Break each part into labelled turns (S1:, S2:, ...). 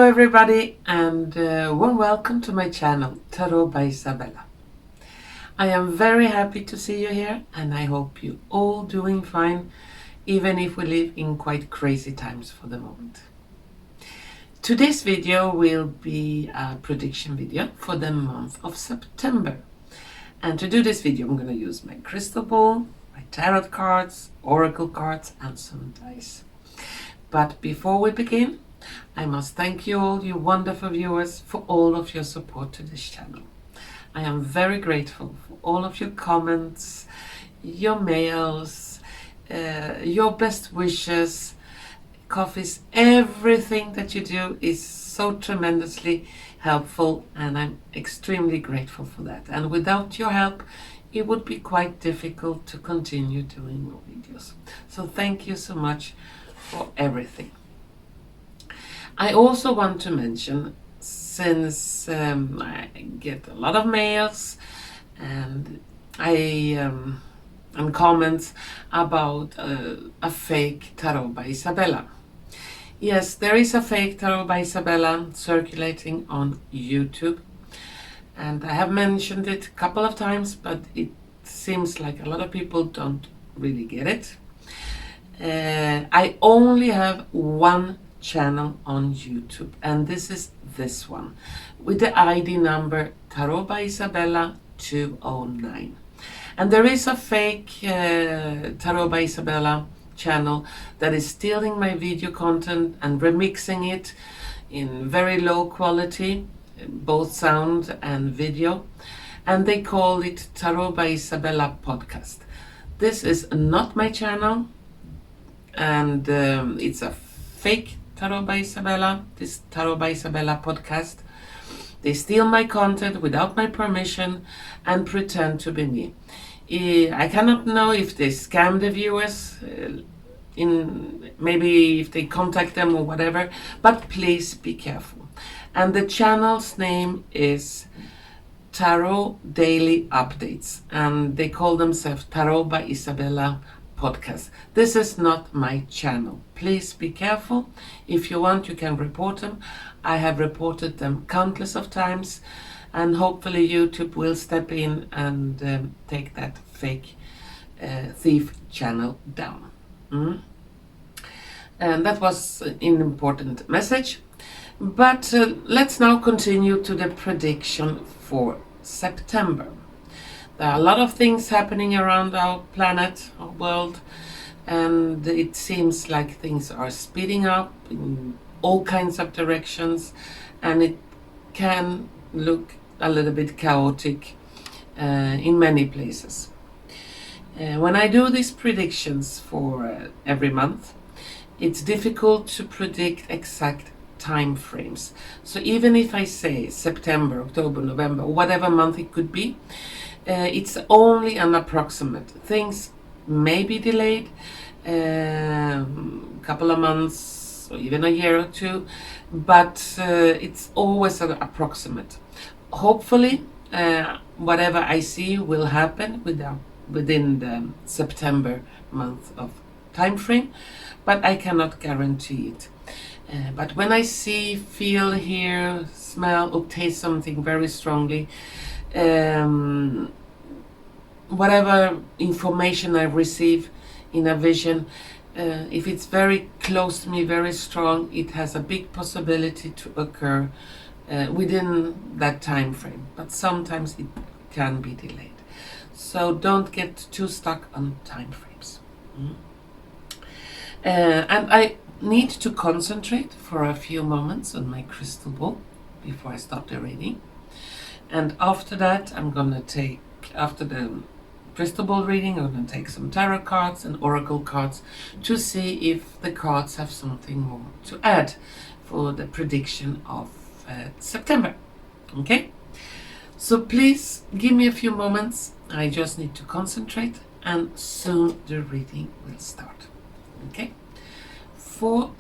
S1: everybody, and warm welcome to my channel, Tarot by Izabela. I am very happy to see you here, and I hope you all doing fine, even if we live in quite crazy times for the moment. Today's video will be a prediction video for the month of September. And to do this video, I'm going to use my crystal ball, my tarot cards, oracle cards, and some dice. But before we begin, I must thank you all, you wonderful viewers, for all of your support to this channel. I am very grateful for all of your comments, your mails, your best wishes, coffees. Everything that you do is so tremendously helpful, and I'm extremely grateful for that. And without your help, it would be quite difficult to continue doing more videos. So thank you so much for everything. I also want to mention, since I get a lot of mails and and comments about a fake tarot by Izabela. Yes, there is a fake tarot by Izabela circulating on YouTube, and I have mentioned it a couple of times, but it seems like a lot of people don't really get it. I only have one channel on YouTube, and this is this one with the ID number Tarot by Izabela 209. And there is a fake Tarot by Izabela channel that is stealing my video content and remixing it in very low quality, both sound and video, and they call it Tarot by Izabela Podcast. This is not my channel, and it's a fake Tarot by Izabela, this Tarot by Izabela podcast. They steal my content without my permission and pretend to be me. I cannot know if they scam the viewers, maybe if they contact them or whatever, but please be careful. And the channel's name is Tarot Daily Updates, and they call themselves Tarot by Izabela Podcast. This is not my channel. Please be careful. If you want, you can report them. I have reported them countless of times, and hopefully YouTube will step in and take that fake thief channel down. And that was an important message. But let's now continue to the prediction for September. There are a lot of things happening around our planet, our world, and it seems like things are speeding up in all kinds of directions, and it can look a little bit chaotic in many places. When I do these predictions for every month, it's difficult to predict exact time frames. So even if I say September, October, November, whatever month it could be, it's only an approximate. Things may be delayed a couple of months or even a year or two, but it's always an approximate. Hopefully, whatever I see will happen within the September month of time frame, but I cannot guarantee it. But when I see, feel, hear, smell, or taste something very strongly, whatever information I receive in a vision, if it's very close to me, very strong, it has a big possibility to occur within that time frame. But sometimes it can be delayed. So don't get too stuck on time frames. And I need to concentrate for a few moments on my crystal ball before I start the reading. And after that, after the crystal ball reading, I'm going to take some tarot cards and oracle cards to see if the cards have something more to add for the prediction of September. Okay? So please give me a few moments. I just need to concentrate, and soon the reading will start. Okay? For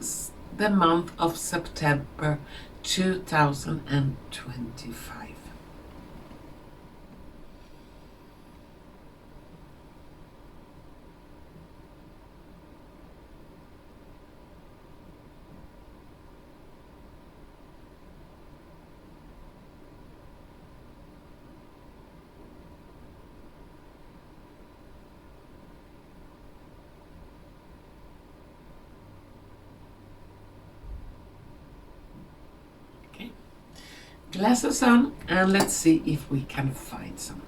S1: the month of September 2025. Glasses on, and let's see if we can find something.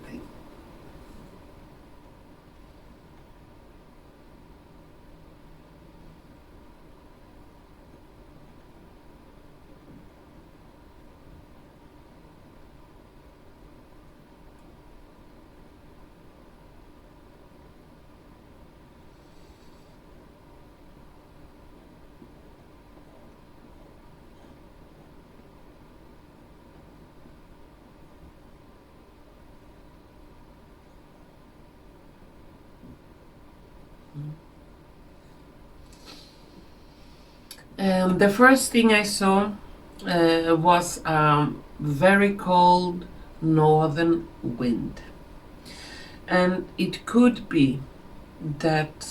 S1: The first thing I saw was very cold northern wind, and it could be that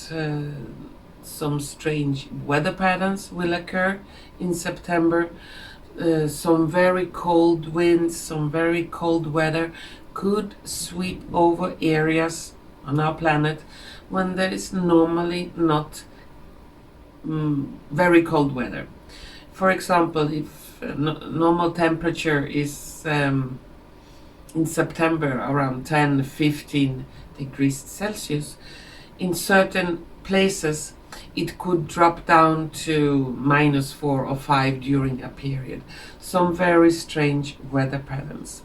S1: some strange weather patterns will occur in September. Some very cold winds, some very cold weather could sweep over areas on our planet when there is normally not very cold weather. For example, if normal temperature is in September around 10-15 degrees Celsius, in certain places it could drop down to -4 or 5 during a period. Some very strange weather patterns.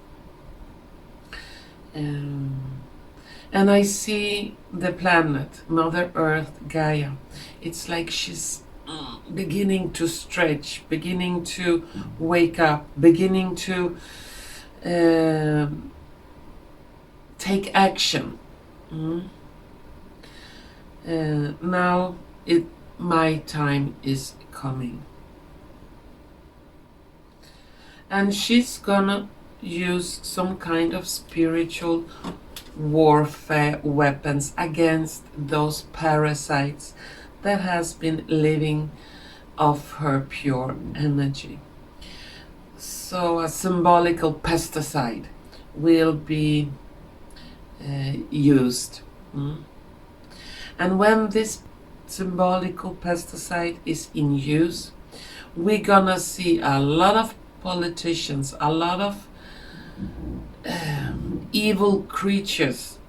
S1: And I see the planet, Mother Earth, Gaia. It's like she's beginning to stretch, beginning to wake up, beginning to take action. Now my time is coming. And she's gonna use some kind of spiritual warfare weapons against those parasites that has been living off her pure energy. So a symbolical pesticide will be used. And when this symbolical pesticide is in use, we're gonna see a lot of politicians, a lot of evil creatures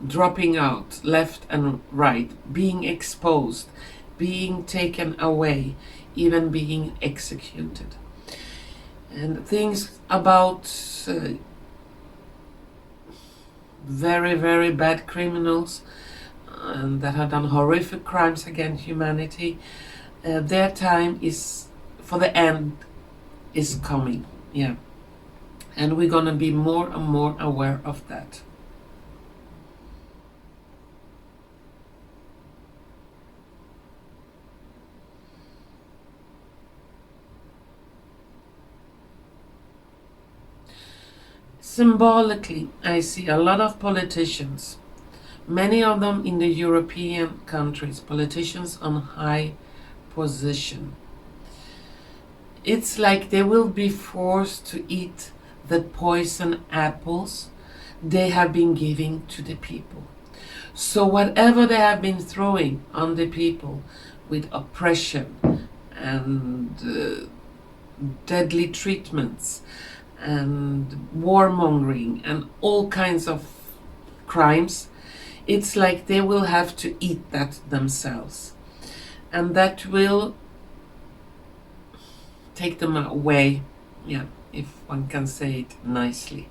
S1: dropping out left and right, being exposed, being taken away, even being executed. And things about very, very bad criminals that have done horrific crimes against humanity, their time is, for the end, is coming. Yeah. And we're gonna be more and more aware of that. Symbolically, I see a lot of politicians, many of them in the European countries, politicians on high position. It's like they will be forced to eat the poison apples they have been giving to the people. So whatever they have been throwing on the people with oppression and deadly treatments and warmongering and all kinds of crimes, it's like they will have to eat that themselves. And that will take them away, yeah, if one can say it nicely.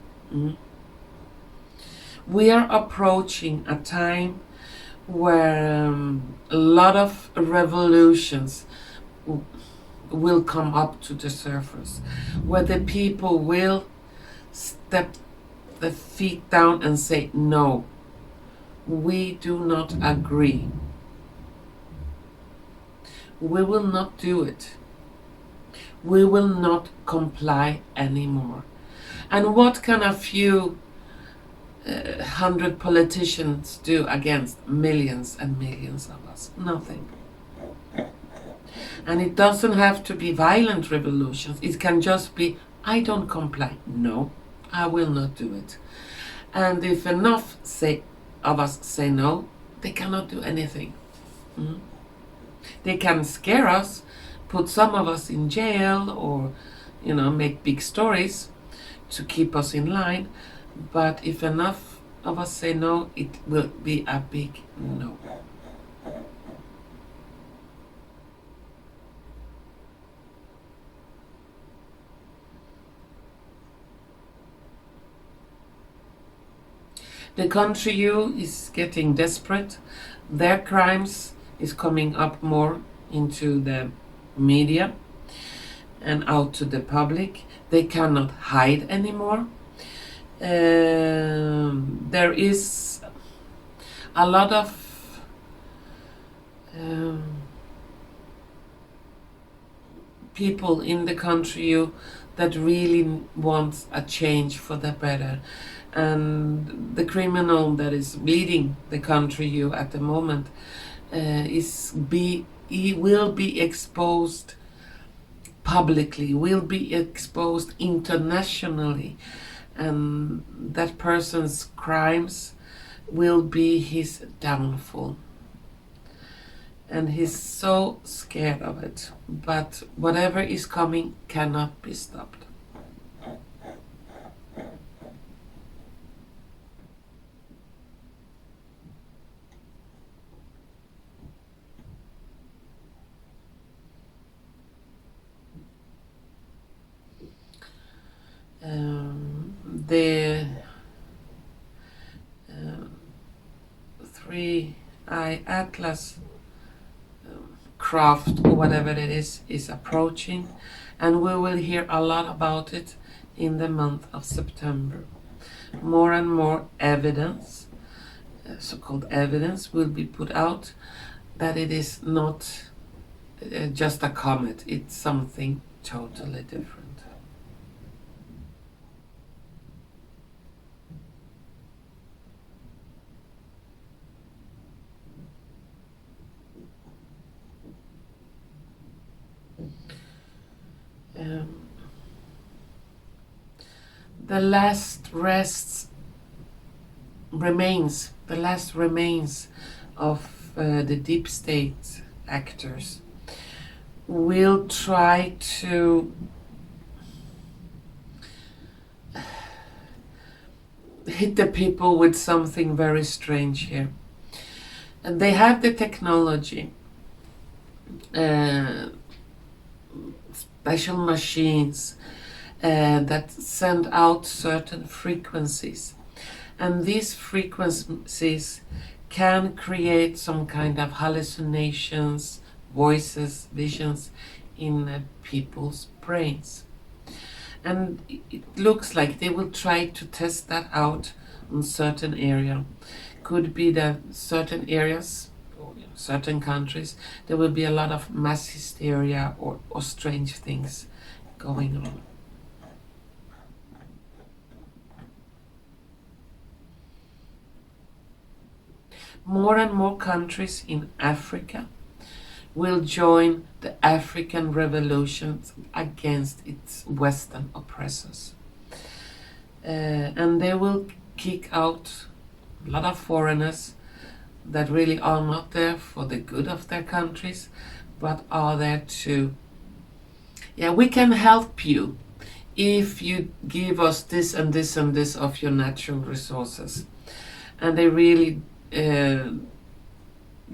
S1: We are approaching a time where a lot of revolutions will come up to the surface, where the people will step the feet down and say, no, we do not agree. We will not do it. We will not comply anymore. And what can a few 100 politicians do against millions and millions of us? Nothing. And it doesn't have to be violent revolutions. It can just be, I don't comply. No, I will not do it. And if enough of us say no, they cannot do anything. They can scare us, put some of us in jail, or make big stories to keep us in line. But if enough of us say no, it will be a big no. The country you is getting desperate. Their crimes is coming up more into the media and out to the public. They cannot hide anymore. There is a lot of people in the country you that really wants a change for the better. And the criminal that is leading the country you at the moment he will be exposed publicly, will be exposed internationally, and that person's crimes will be his downfall. And he's so scared of it, but whatever is coming cannot be stopped. The three-eye atlas craft, or whatever it is approaching, and we will hear a lot about it in the month of September. More and more evidence, so-called evidence, will be put out that it is not just a comet, it's something totally different. The last remains of the deep state actors will try to hit the people with something very strange here. And they have the technology, special machines that send out certain frequencies, and these frequencies can create some kind of hallucinations, voices, visions in people's brains. And it looks like they will try to test that out on certain area. Could be that certain areas, certain countries, there will be a lot of mass hysteria or strange things going on. More and more countries in Africa will join the African revolutions against its Western oppressors. And they will kick out a lot of foreigners that really are not there for the good of their countries, but are there to, we can help you if you give us this and this and this of your natural resources. And they really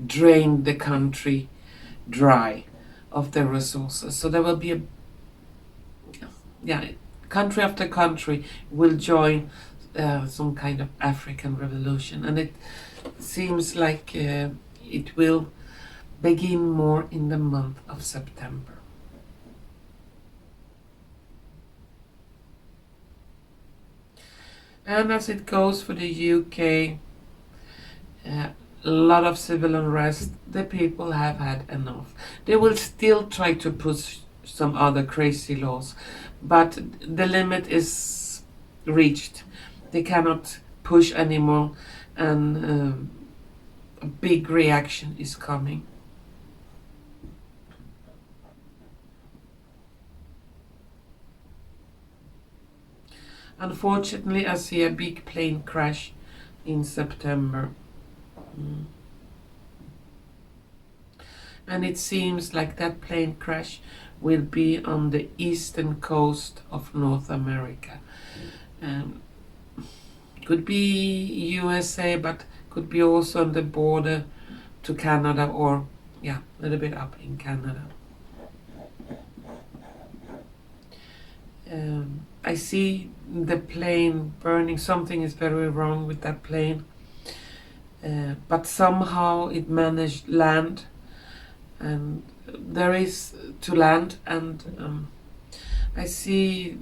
S1: drain the country dry of their resources. So there will be country after country will join some kind of African revolution, and it seems like it will begin more in the month of September. And as it goes for the UK, a lot of civil unrest. The people have had enough. They will still try to push some other crazy laws, but the limit is reached. They cannot push anymore, and a big reaction is coming. Unfortunately, I see a big plane crash in September. And it seems like that plane crash will be on the eastern coast of North America. Could be USA, but could be also on the border to Canada, or yeah, a little bit up in Canada. I see the plane burning. Something is very wrong with that plane. But somehow it managed land, and there is to land, and I see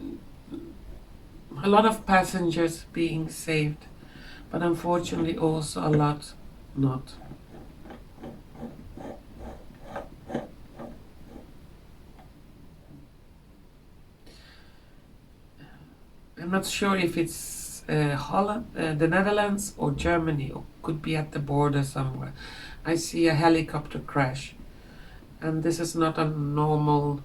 S1: a lot of passengers being saved, but unfortunately also a lot not. I'm not sure if it's Holland, the Netherlands, or Germany, or could be at the border somewhere. I see a helicopter crash, and this is not a normal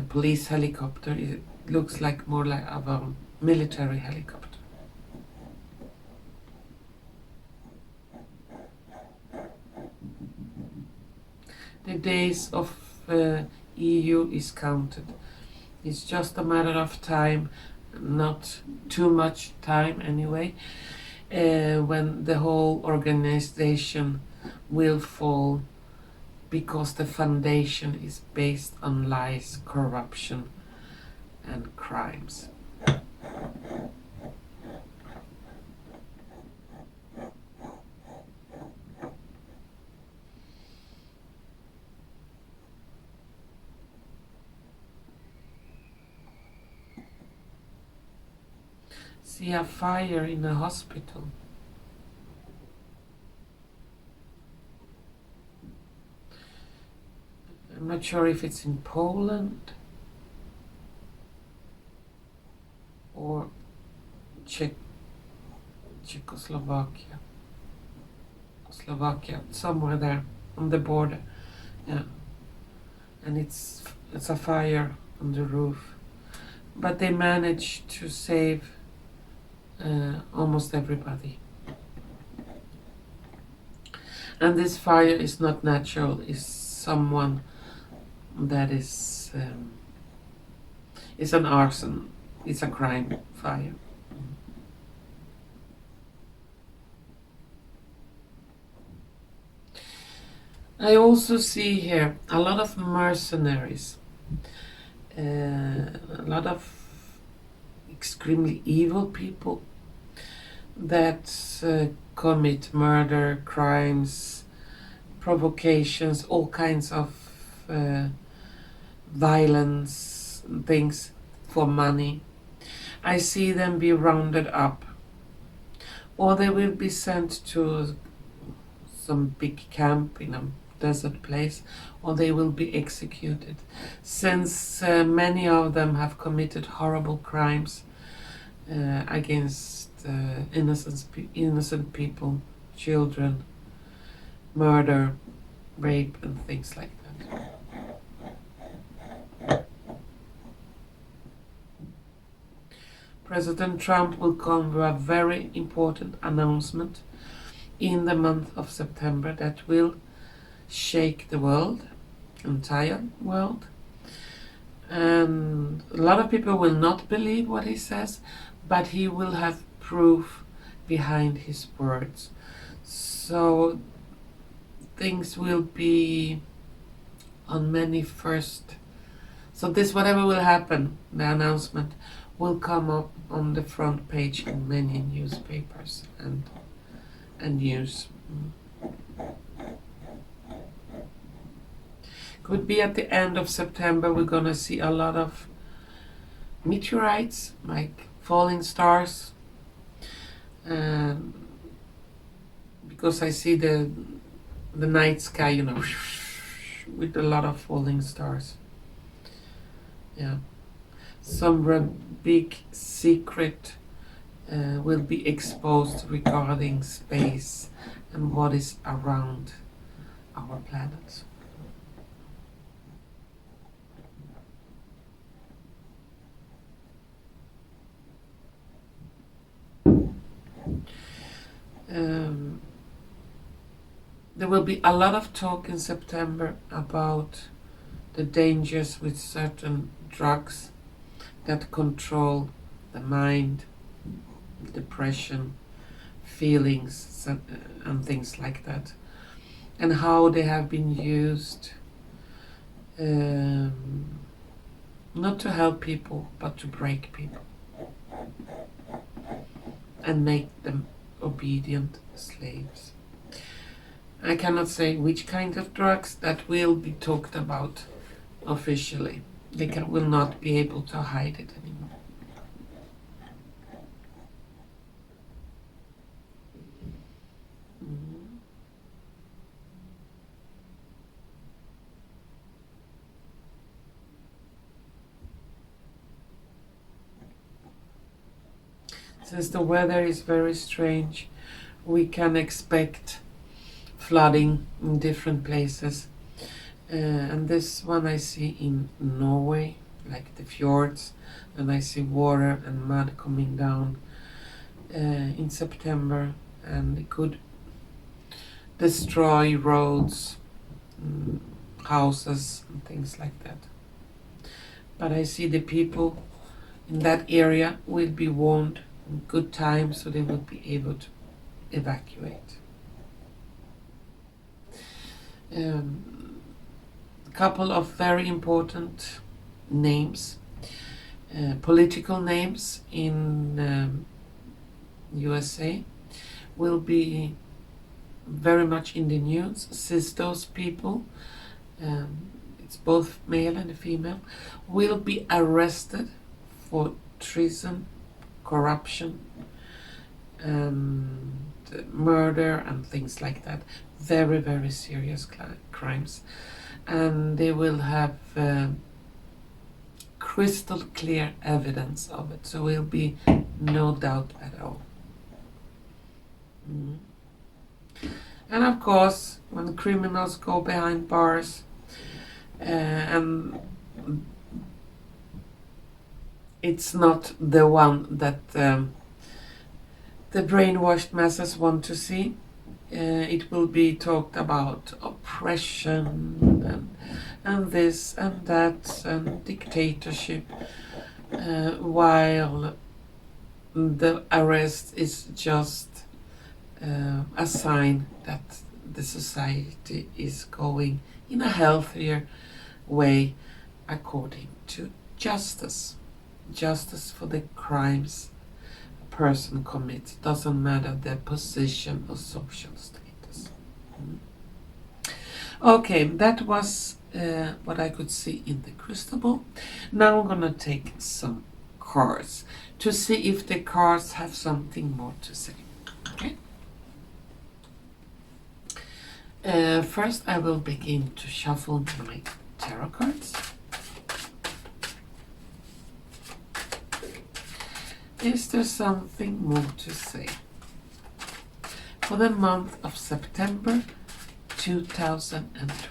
S1: police helicopter. It looks like more like a military helicopter. The days of EU is counted. It's just a matter of time, not too much time anyway, when the whole organization will fall, because the foundation is based on lies, corruption, and crimes. See a fire in a hospital. I'm not sure if it's in Poland or Czechoslovakia, somewhere there on the border. Yeah, and it's a fire on the roof, but they managed to save almost everybody. And this fire is not natural, it's someone that is it's an arson, it's a crime fire. I also see here a lot of mercenaries, a lot of extremely evil people that commit murder, crimes, provocations, all kinds of violence, things for money. I see them be rounded up, or they will be sent to some big camp in a desert place, or they will be executed, since many of them have committed horrible crimes against innocent people, children, murder, rape, and things like that. President Trump will come with a very important announcement in the month of September that will shake the world, entire world. And a lot of people will not believe what he says, but he will have proof behind his words. So things will be on many first. So this, whatever will happen, the announcement will come up on the front page in many newspapers and news. Could be at the end of September we're gonna see a lot of meteorites, like falling stars, because I see the night sky, you know, with a lot of falling stars. Yeah, some big secret will be exposed regarding space and what is around our planet. There will be a lot of talk in September about the dangers with certain drugs that control the mind, depression, feelings, and things like that, and how they have been used not to help people but to break people and make them obedient slaves. I cannot say which kind of drugs that will be talked about officially. They will not be able to hide it anymore. Since the weather is very strange, we can expect flooding in different places. And this one I see in Norway, like the fjords, and I see water and mud coming down in September, and it could destroy roads, houses, and things like that. But I see the people in that area will be warned in good time, so they will be able to evacuate. A couple of very important names, political names in USA will be very much in the news. Since those people, it's both male and female, will be arrested for treason, corruption, and murder and things like that. Very, very serious crimes. And they will have crystal clear evidence of it. So will be no doubt at all. And of course, when criminals go behind bars, and it's not the one that the brainwashed masses want to see. It will be talked about oppression and this and that and dictatorship, while the arrest is just a sign that the society is going in a healthier way according to justice. Justice for the crimes a person commits, doesn't matter their position or social status. Okay, that was what I could see in the crystal ball. Now I'm gonna take some cards to see if the cards have something more to say. Okay. First I will begin to shuffle my tarot cards. Is there something more to say for the month of September 2025?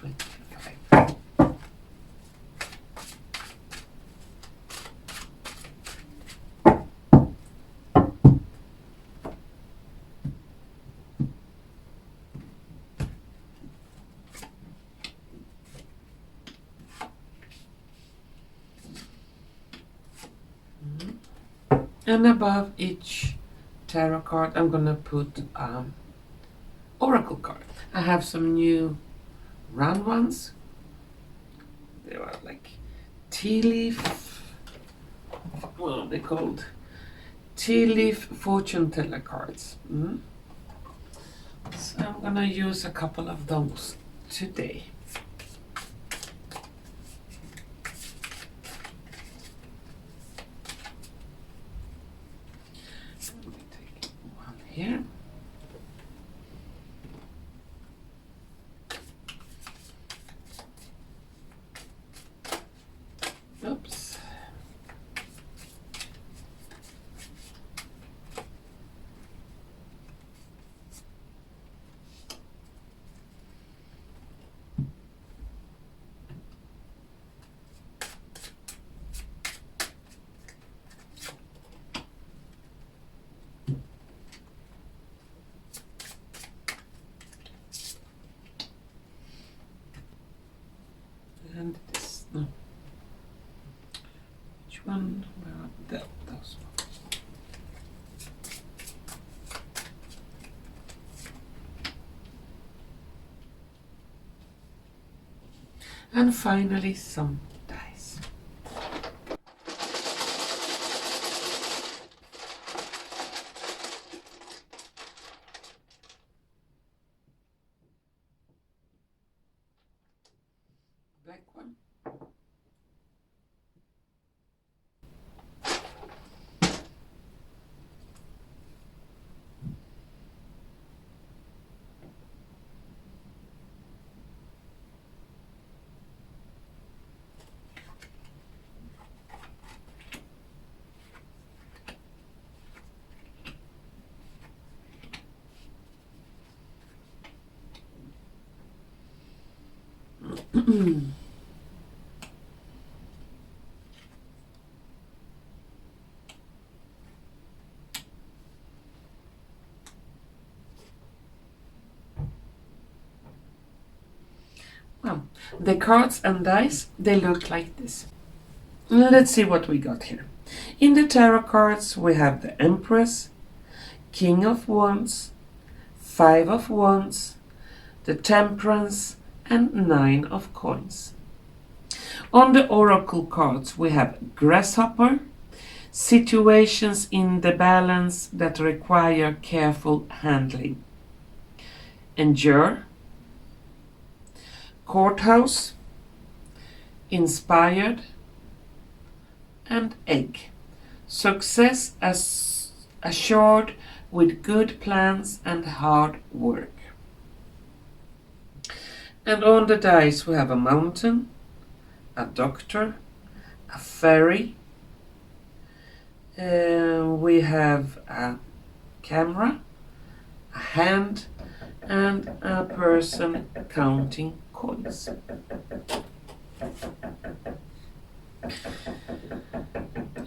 S1: And above each tarot card, I'm gonna put Oracle card. I have some new round ones. They are like tea leaf. What are they called? Tea leaf fortune teller cards. So I'm gonna use a couple of those today. Here. Oops. And finally some dice. Black one. Well, the cards and dice, they look like this. Let's see what we got here. In the tarot cards, we have the Empress, King of Wands, Five of Wands, the Temperance, and Nine of Coins. On the Oracle cards, we have Grasshopper, situations in the balance that require careful handling. Endure, Courthouse, Inspired, and Egg. Success assured with good plans and hard work. And on the dice we have a mountain, a doctor, a fairy, we have a camera, a hand, and a person counting coins.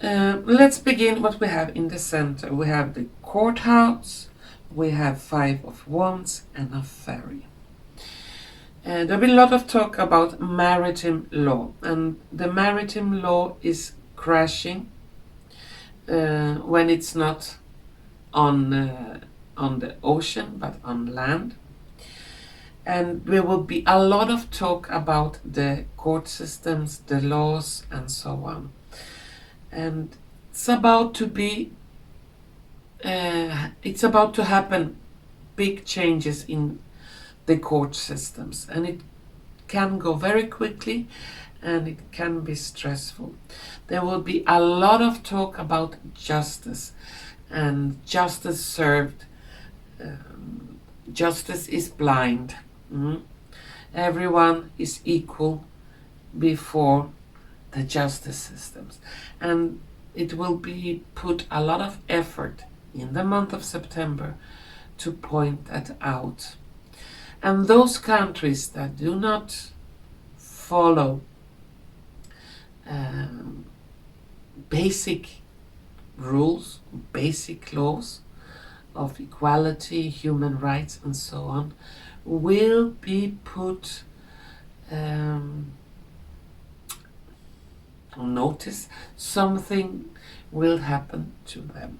S1: Let's begin what we have in the center. We have the courthouse, we have Five of Wands, and a fairy. There'll be a lot of talk about maritime law, and the maritime law is crashing when it's not on the ocean but on land. And there will be a lot of talk about the court systems, the laws, and so on. And it's about to happen big changes in the court systems, and it can go very quickly and it can be stressful. There will be a lot of talk about justice and justice served. Justice is blind. Everyone is equal before the justice systems, and it will be put a lot of effort in the month of September to point that out. And those countries that do not follow basic rules, basic laws of equality, human rights, and so on, will be put on notice. Something will happen to them.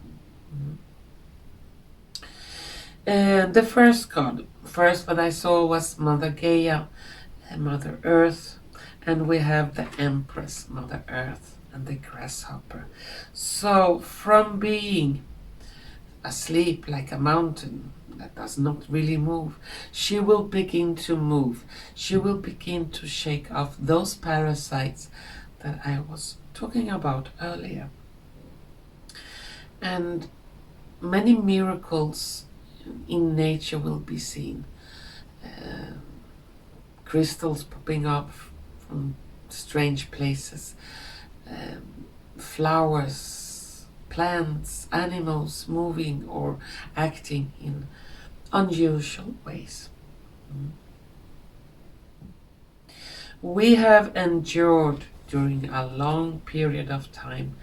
S1: The first card, what I saw was Mother Gaia, Mother Earth, and we have the Empress, Mother Earth, and the Grasshopper. So from being asleep like a mountain that does not really move, she will begin to move. She will begin to shake off those parasites that I was talking about earlier. And many miracles in nature will be seen. Crystals popping up from strange places, flowers, plants, animals moving or acting in unusual ways. We have endured during a long period of time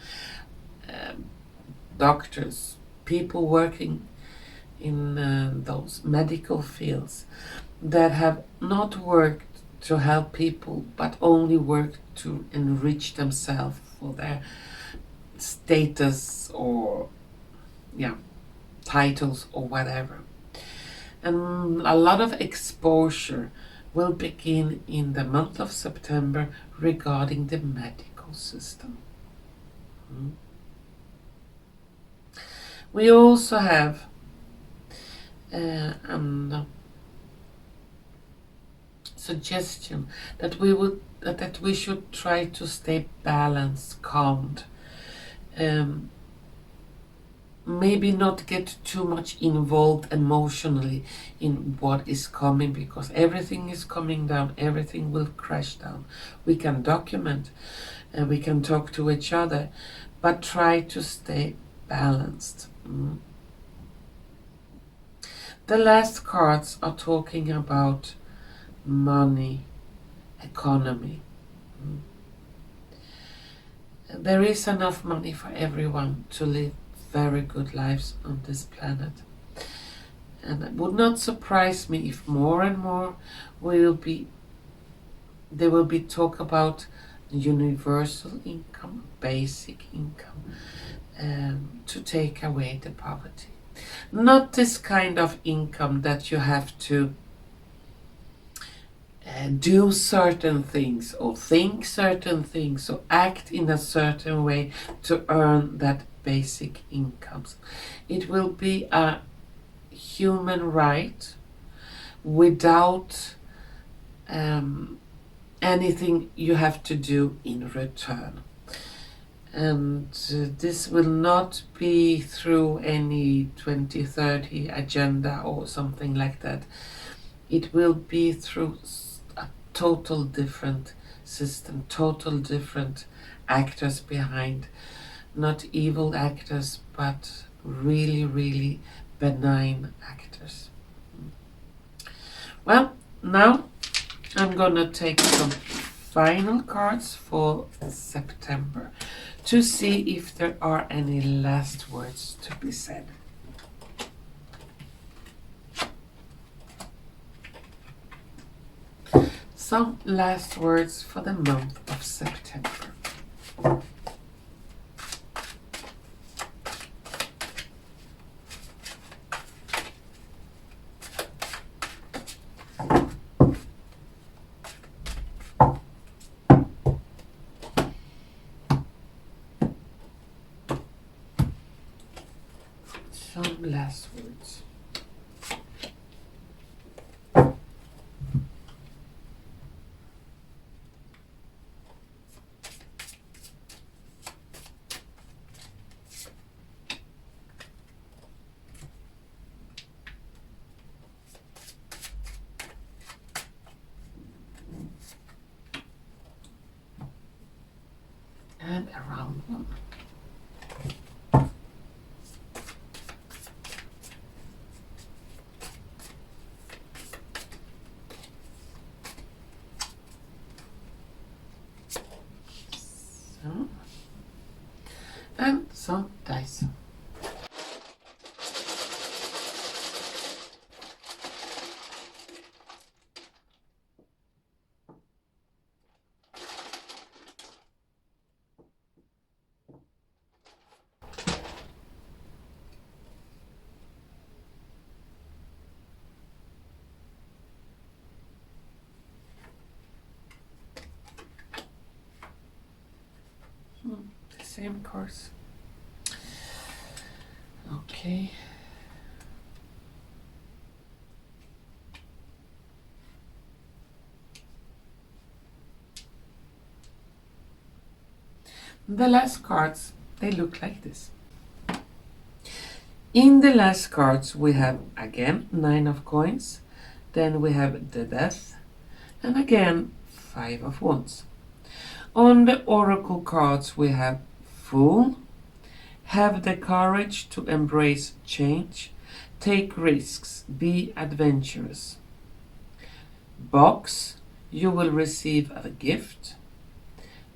S1: doctors, people working in those medical fields that have not worked to help people but only worked to enrich themselves for their status or titles or whatever. And a lot of exposure will begin in the month of September regarding the medical system. We also have a suggestion that we should try to stay balanced, calmed. Maybe not get too much involved emotionally in what is coming, because everything is coming down, everything will crash down. We can document and we can talk to each other, but try to stay balanced. The last cards are talking about money, economy. There is enough money for everyone to live very good lives on this planet. And it would not surprise me if more and more there will be talk about universal income, basic income, to take away the poverty. Not this kind of income that you have to do certain things or think certain things or act in a certain way to earn that basic incomes. It will be a human right without anything you have to do in return. And this will not be through any 2030 agenda or something like that. It will be through a total different system, total different actors behind. Not evil actors, but really, really benign actors. Well, now I'm gonna take some final cards for September to see if there are any last words to be said. Some last words for the month of September. Some last words. And a round one. So, and some dice. The same cards. Okay. The last cards, they look like this. In the last cards we have again 9 of coins, then we have the death, and again 5 of wands. On the oracle cards we have Fool, have the courage to embrace change, take risks, be adventurous. Box, you will receive a gift,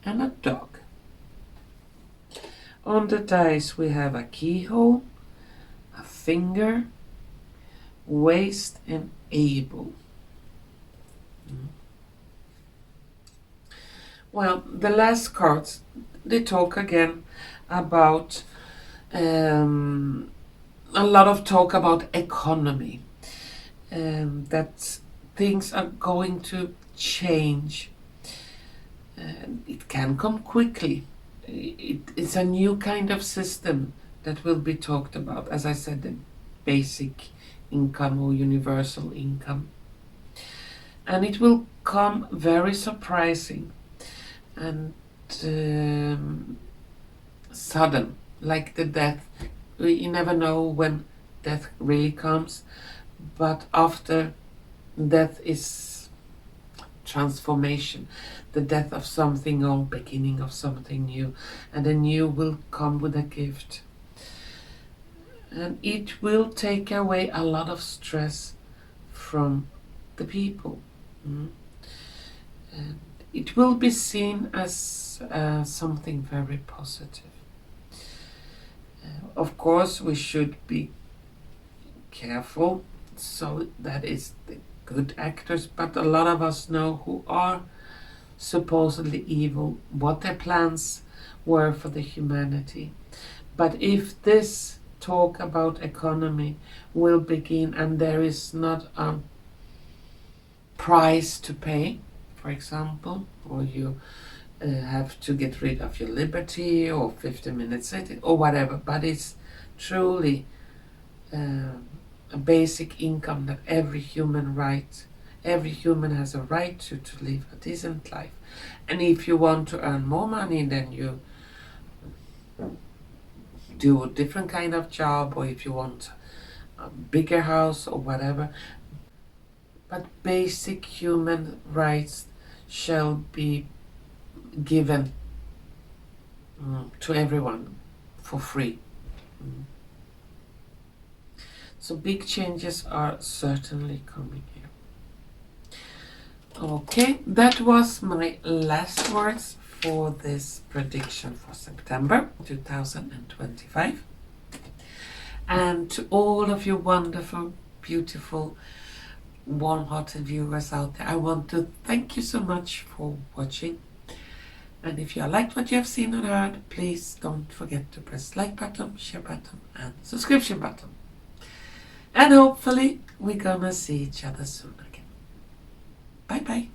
S1: and a dog. On the dice we have a keyhole, a finger, waste, and able. Well, the last cards, they talk again about a lot of talk about economy. That things are going to change. It can come quickly. It's a new kind of system that will be talked about. As I said, the basic income or universal income. And it will come very surprising and sudden, like the death. You never know when death really comes, but after death is transformation, the death of something old, beginning of something new, and the new will come with a gift. And it will take away a lot of stress from the people. And it will be seen as something very positive. Of course, we should be careful, so that is the good actors, but a lot of us know who are supposedly evil, what their plans were for the humanity. But if this talk about economy will begin and there is not a price to pay, for example, or you have to get rid of your liberty or 50 minutes sitting or whatever, but it's truly a basic income that every human has a right to live a decent life. And if you want to earn more money, then you do a different kind of job, or if you want a bigger house or whatever. But basic human rights shall be given to everyone for free. So big changes are certainly coming here. Okay, that was my last words for this prediction for September 2025. And to all of you wonderful, beautiful, warm-hearted viewers out there, I want to thank you so much for watching. And if you liked what you have seen and heard, please don't forget to press like button, share button, and subscription button. And hopefully we're gonna see each other soon again. Bye bye.